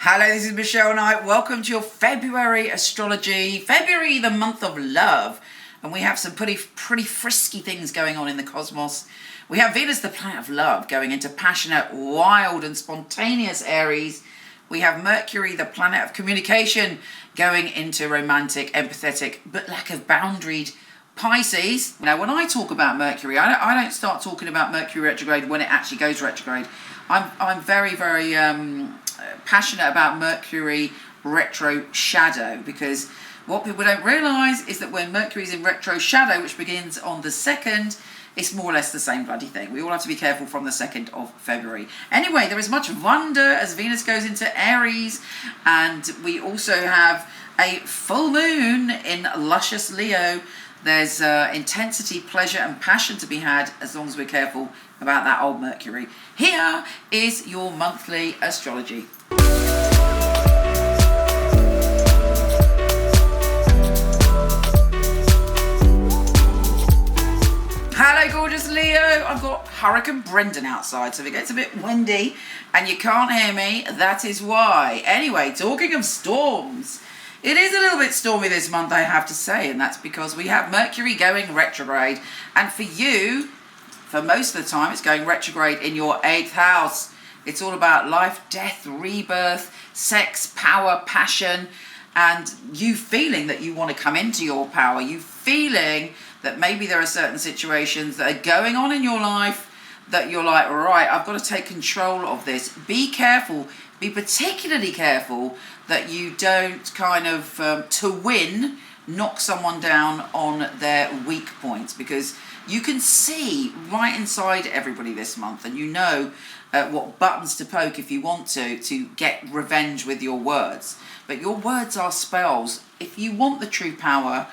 Hello, this is Michele Knight. Welcome to your February astrology. February, the month of love. And we have some pretty frisky things going on in the cosmos. We have Venus, the planet of love, going into passionate, wild and spontaneous Aries. We have Mercury, the planet of communication, going into romantic, empathetic, but lack of boundaried Pisces. Now, when I talk about Mercury, I don't start talking about Mercury retrograde when it actually goes retrograde. I'm very passionate about Mercury retro shadow, because what people don't realise is that when Mercury's in retro shadow, which begins on the 2nd, it's more or less the same bloody thing. We all have to be careful from the 2nd of February. Anyway, there is much wonder as Venus goes into Aries, and we also have a full moon in luscious Leo. There's intensity, pleasure and passion to be had as long as we're careful about that old Mercury. Here is your monthly astrology. Hello gorgeous Leo, I've got Hurricane Brendan outside, so if it gets a bit windy and you can't hear me, that is why. Anyway, talking of storms, it is a little bit stormy this month, I have to say, and that's because we have Mercury going retrograde. And for you, for most of the time, it's going retrograde in your 8th house. It's all about life, death, rebirth, sex, power, passion, and you feeling that you want to come into your power. You feeling that maybe there are certain situations that are going on in your life that you're like, right, I've got to take control of this. Be careful. Be particularly careful that you don't kind of, to win, knock someone down on their weak points, because you can see right inside everybody this month, and you know what buttons to poke if you want to get revenge with your words. But your words are spells. If you want the true power,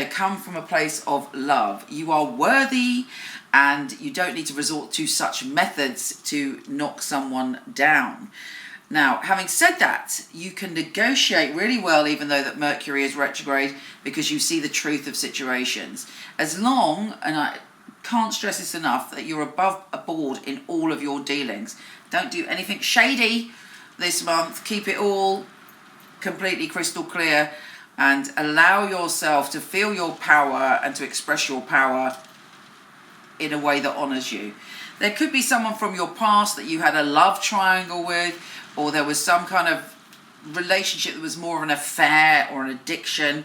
come from a place of love. You are worthy, and you don't need to resort to such methods to knock someone down. Now, having said that, you can negotiate really well even though that Mercury is retrograde, because you see the truth of situations. As long, and I can't stress this enough, that you're above board in all of your dealings. Don't do anything shady this month. Keep it all completely crystal clear and allow yourself to feel your power and to express your power in a way that honours you. There could be someone from your past that you had a love triangle with, or there was some kind of relationship that was more of an affair or an addiction,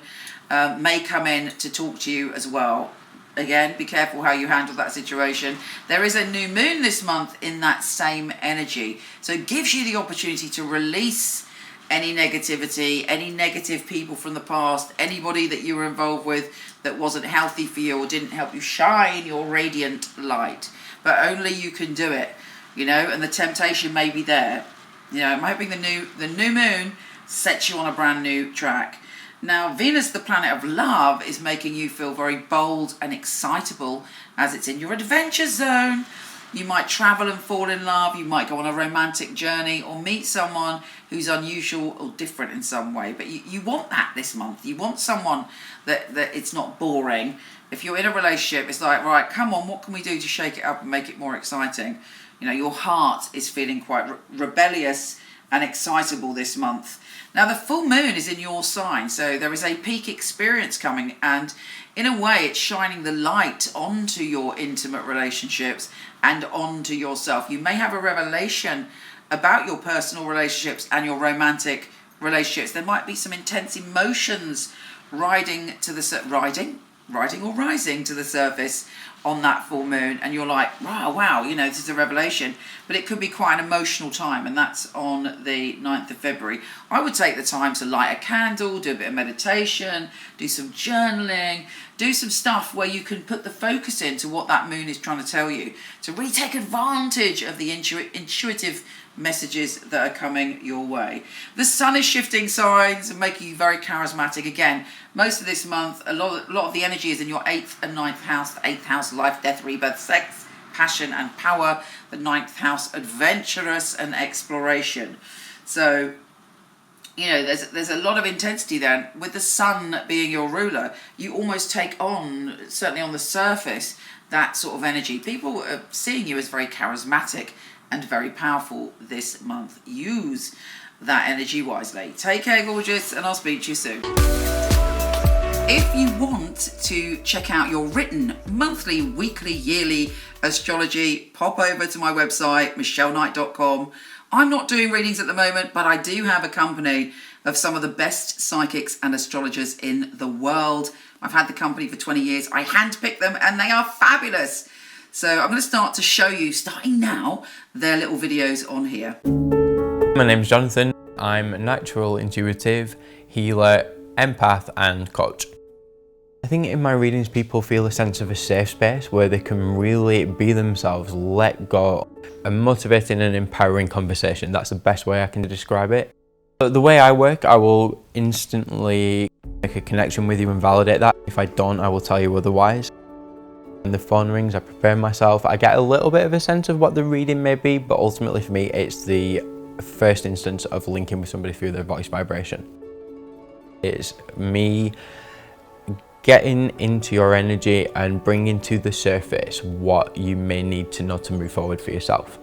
may come in to talk to you as well. Again, be careful how you handle that situation. There is a new moon this month in that same energy. So it gives you the opportunity to release any negativity, any negative people from the past, anybody that you were involved with that wasn't healthy for you or didn't help you shine your radiant light. But only you can do it, and the temptation may be there. It might be the new moon sets you on a brand new track. Now, Venus, the planet of love, is making you feel very bold and excitable as it's in your adventure zone. You might travel and fall in love. You might go on a romantic journey or meet someone who's unusual or different in some way. But you want that this month. You want someone that it's not boring. If you're in a relationship, it's like, right, come on, what can we do to shake it up and make it more exciting? Your heart is feeling quite rebellious and excitable this month. Now, the full moon is in your sign, so there is a peak experience coming, and in a way, it's shining the light onto your intimate relationships and onto yourself. You may have a revelation about your personal relationships and your romantic relationships. There might be some intense emotions rising to the surface on that full moon, and you're like, wow, this is a revelation. But it could be quite an emotional time, and that's on the 9th of February. I would take the time to light a candle, do a bit of meditation, do some journaling, do some stuff where you can put the focus into what that moon is trying to tell you, to really take advantage of the intuitive messages that are coming your way. The sun is shifting signs and making you very charismatic. Again, most of this month, a lot of the energy is in your 8th and 9th house. The 8th house, life, death, rebirth, sex, passion and power. The 9th house, adventurous and exploration. So, there's a lot of intensity there. With the sun being your ruler, you almost take on, certainly on the surface, that sort of energy. People are seeing you as very charismatic and very powerful this month. Use that energy wisely. Take care, gorgeous, and I'll speak to you soon. If you want to check out your written monthly, weekly, yearly astrology, pop over to my website, michelleknight.com. I'm not doing readings at the moment, but I do have a company of some of the best psychics and astrologers in the world. I've had the company for 20 years. I handpick them and they are fabulous. So I'm going to start to show you, starting now, their little videos on here. My name's Jonathan. I'm a natural intuitive, healer, empath and coach. I think in my readings people feel a sense of a safe space where they can really be themselves, let go, a motivating and empowering conversation. That's the best way I can describe it. But the way I work, I will instantly make a connection with you and validate that. If I don't, I will tell you otherwise. When the phone rings, I prepare myself. I get a little bit of a sense of what the reading may be, but ultimately for me, it's the first instance of linking with somebody through their voice vibration. It's me getting into your energy and bringing to the surface what you may need to know to move forward for yourself.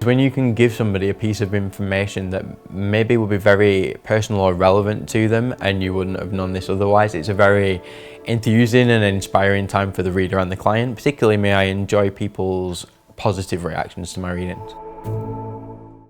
When you can give somebody a piece of information that maybe will be very personal or relevant to them and you wouldn't have known this otherwise, it's a very enthusing and inspiring time for the reader and the client. Particularly me, I enjoy people's positive reactions to my readings.